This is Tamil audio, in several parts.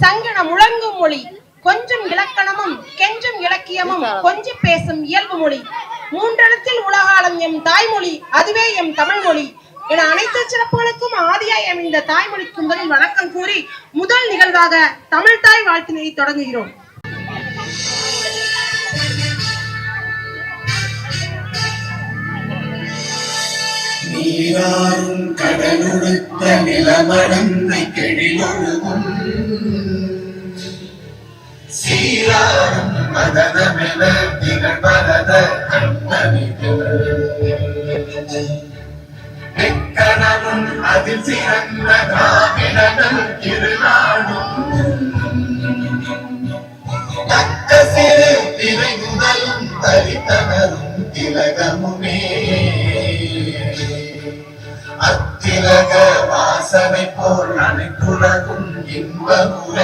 சங்கன முழங்கும் மொழி, கொஞ்சம் இலக்கணமும் கெஞ்சும் இலக்கியமும் கொஞ்சி பேசும் இயல்பு மொழி, மூன்றெழுத்தில் உலகாலம் எம் தாய்மொழி, அதுவே எம் தமிழ் மொழி என அனைத்து சிறப்புகளுக்கும் ஆதியாய் அமைந்த தாய்மொழிக்கு முதலில் வணக்கம் கூறி முதல் நிகழ்வாக தமிழ் தாய் வாழ்த்தினை தொடங்குகிறோம். நீராறும் கடலுடுத்த நிலமடந்தை கெழிலொழுகும் சீராறும் மதனமென திகழ்வரத கண்ணனிலும் அதில் சிறந்த திராவிடர்கள் திருநாடும் தக்க சிறு திரை முதலும் தரித்தனரும் திலகமுமே அத்திலக வாசனை போல் அனைத்துலகும் இன்பமுற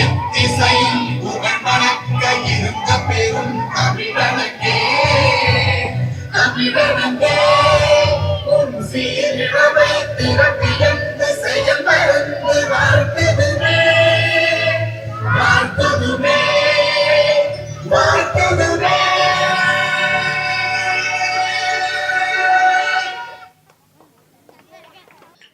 எத்திசையும் புகழ் வணக்க இருந்த பெரும் தமிழனுக்கே தமிழனுக்கே உன் சீரிழமை திறப்பியந்து செயல் மறந்து வாழ்த்துதுமே வாழ்த்துதுமே வாழ்த்துதுமே.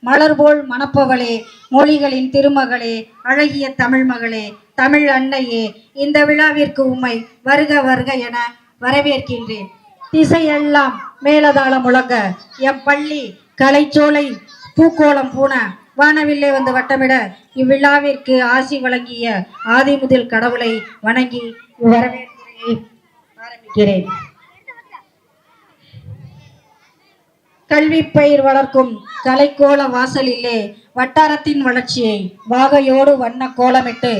மலர்போல் மணப்பவளே, மொழிகளின் திருமகளே, அழகிய தமிழ் மகளே, தமிழ் அன்னையே, இந்த விழாவிற்கு உம்மை வருக வருக என வரவேற்கின்றேன். திசையெல்லாம் மேலதாளம் முழங்க எம் பள்ளி கலைச்சோலை பூக்கோளம் பூண வானவில்லை வந்து வட்டமிட இவ்விழாவிற்கு ஆசி வழங்கிய ஆதி முதல் கடவுளை வணங்கி வரவேற்கிறேன் ஆரம்பிக்கிறேன். கல்வி பயிர் வளர்க்கும் கலைக்கோல வாசலிலே வட்டாரத்தின் வளர்ச்சியை வாகையோடு வண்ண கோலமிட்டு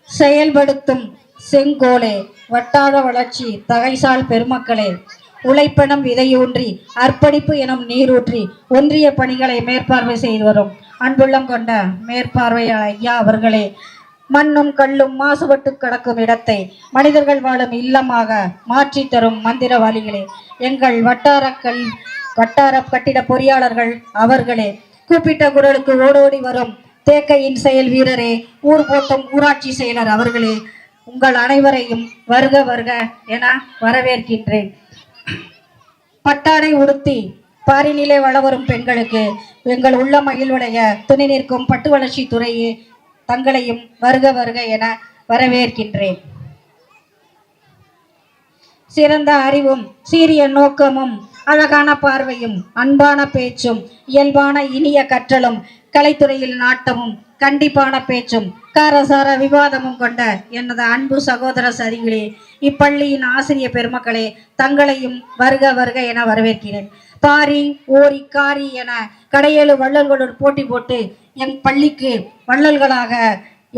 செயல்படுத்தும் செங்கோலே, வட்டார வளர்ச்சி தகைசால் பெருமக்களே, உழைப்பணம் விதையூன்றி அர்ப்பணிப்பு எனும் நீரூற்றி ஒன்றிய பணிகளை மேற்பார்வை செய்து வரும் அன்புள்ளம் கொண்ட மேற்பார்வையாளர் ஐயா அவர்களே, மண்ணும் கல்லும் மாசுபட்டு கிடக்கும் இடத்தை மனிதர்கள் வாழும் இல்லமாக மாற்றி தரும் மந்திரவாளிகளே, எங்கள் வட்டார கட்டிட பொறியாளர்கள் அவர்களே, கூப்பிட்ட குரலுக்கு ஓடோடி வரும் தேக்கையின் செயல் வீரரே, ஊர் போட்டும் ஊராட்சி செயலர் அவர்களே, உங்கள் அனைவரையும் வருக வருக என வரவேற்கின்றேன். பட்டாடை உடுத்தி பாரினிலே வளவரும் பெண்களுக்கு எங்கள் உள்ள மகிழ்வுடைய துணை நிற்கும் பட்டு வளர்ச்சி துறையே தங்களையும் வருக வருக என வரவேற்கின்றேன். சிறந்த அறிவும் சீரிய நோக்கமும் அழகான பார்வையும் அன்பான பேச்சும் இயல்பான இனிய கற்றலும் கலைத்துறையில் நாட்டமும் கண்டிப்பான பேச்சும் காரசார விவாதமும் கொண்ட எனது அன்பு சகோதர சரிகளே, இப்பள்ளியின் ஆசிரியர் பெருமக்களே, தங்களையும் வருக வருக என வரவேற்கிறேன். பாரி ஓரி காரி என கடையேழு வள்ளல்களோடு போட்டி போட்டு எம் பள்ளிக்கு வள்ளல்களாக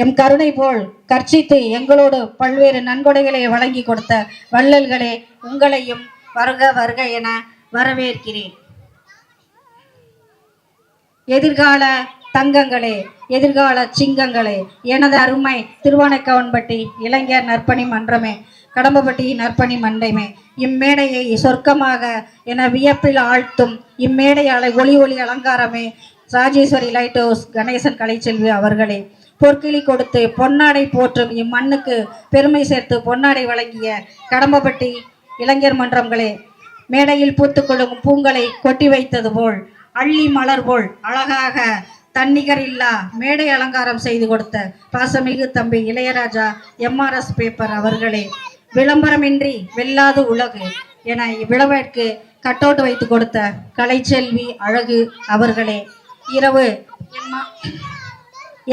எம் கருணை போல் கர்ச்சித்து எங்களோடு பல்வேறு நன்கொடைகளை வழங்கி கொடுத்த வள்ளல்களே, உங்களையும் வருக வருக என வரவேற்கிறேன். எதிர்கால தங்கங்களே, எதிர்கால சிங்கங்களே, எனது அருமை திருவானைக்கவன்பட்டி இளைஞர் நற்பணி மன்றமே, கடம்பப்பட்டி நற்பணி மன்றமே, இம்மேடையை சொர்க்கமாக என வியப்பில் ஆழ்த்தும் இம்மேடையாளை ஒளி ஒளி அலங்காரமே, ராஜேஸ்வரி லைட் ஹவுஸ் கணேசன் கலைச்செல்வி அவர்களே, பொற்கிளி கொடுத்து பொன்னாடை போற்றும் இம்மண்ணுக்கு பெருமை சேர்த்து பொன்னாடை வழங்கிய கடம்பப்பட்டி இளைஞர் மன்றங்களே, மேடையில் பூத்துக்கொள்ளும் பூங்களை கொட்டி வைத்தது போல் அள்ளி மலர் போல் அழகாக தன்னிகர் இல்லா மேடை அலங்காரம் செய்து கொடுத்த பாசமிகு தம்பி இளையராஜா MRS பேப்பர் அவர்களே, விளம்பரமின்றி வெல்லாது உலகு என இவ்விழாவிற்கு கட்டோட்டு வைத்து கொடுத்த கலைச்செல்வி அழகு அவர்களே, இரவு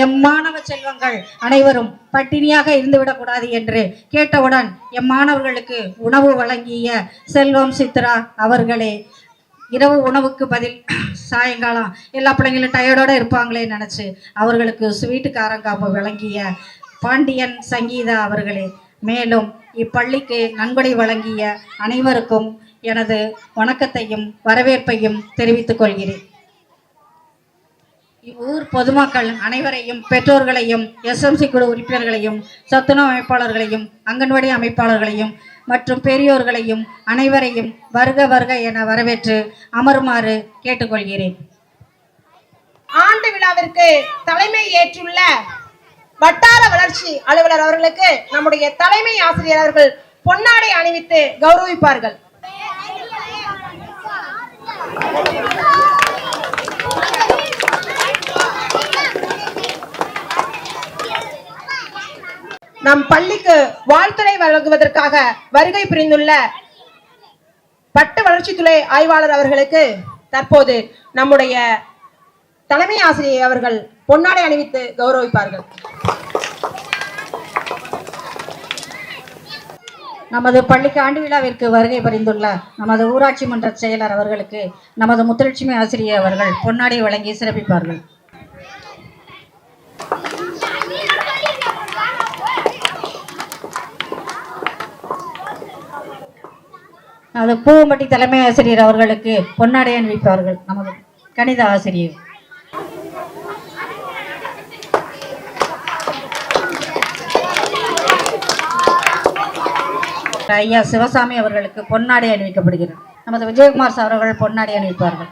எம் மாணவ செல்வங்கள் அனைவரும் பட்டினியாக இருந்துவிடக்கூடாது என்று கேட்டவுடன் எம் மாணவர்களுக்கு உணவு வழங்கிய செல்வம் சித்ரா அவர்களே, இரவு உணவுக்கு பதில் சாயங்காலம் எல்லா பிள்ளைங்களும் டயர்டோடு இருப்பாங்களே நினச்சி அவர்களுக்கு ஸ்வீட்டு காரங்காப்பு வழங்கிய பாண்டியன் சங்கீதா அவர்களே, மேலும் இப்பள்ளிக்கு நன்கொடை வழங்கிய அனைவருக்கும் எனது வணக்கத்தையும் வரவேற்பையும் தெரிவித்துக் கொள்கிறேன். இவ்வூர் பொதுமக்கள் அனைவரையும், பெற்றோர்களையும், SMC குழு உறுப்பினர்களையும், சத்துணவு அமைப்பாளர்களையும், அங்கன்வாடி அமைப்பாளர்களையும் மற்றும் பெரியோர்களையும் அனைவரையும் வருக வருக என வரவேற்று அமருமாறு கேட்டுக்கொள்கிறேன். ஆண்டு விழாவிற்கு தலைமை ஏற்றுள்ள வட்டார வளர்ச்சி அலுவலர் அவர்களுக்கு நம்முடைய தலைமை ஆசிரியர் அவர்கள் பொன்னாடை அணிவித்து கௌரவிப்பார்கள். நம் பள்ளிக்கு வாழ்த்துறை வழங்குவதற்காக வருகை புரிந்துள்ள பட்டு வளர்ச்சித்துறை ஆய்வாளர் அவர்களுக்கு தற்போது நம்முடைய தலைமை ஆசிரியர் அவர்கள் பொன்னாடை அணிவித்து கௌரவிப்பார்கள். நமது பள்ளிக்கு ஆண்டு விழாவிற்கு வருகை புரிந்துள்ள நமது ஊராட்சி மன்ற செயலர் அவர்களுக்கு நமது முத்துலட்சுமி ஆசிரியர் அவர்கள் பொன்னாடை வழங்கி சிறப்பிப்பார்கள். நமது பூவம்பட்டி தலைமை ஆசிரியர் அவர்களுக்கு பொன்னாடை அணிவிப்பார்கள். நமது கணித ஆசிரியர் ஐயா சிவசாமி அவர்களுக்கு பொன்னாடை அணிவிக்கப்படுகிறது. நமது விஜயகுமார் சார் அவர்கள் பொன்னாடை அணிவிப்பார்கள்.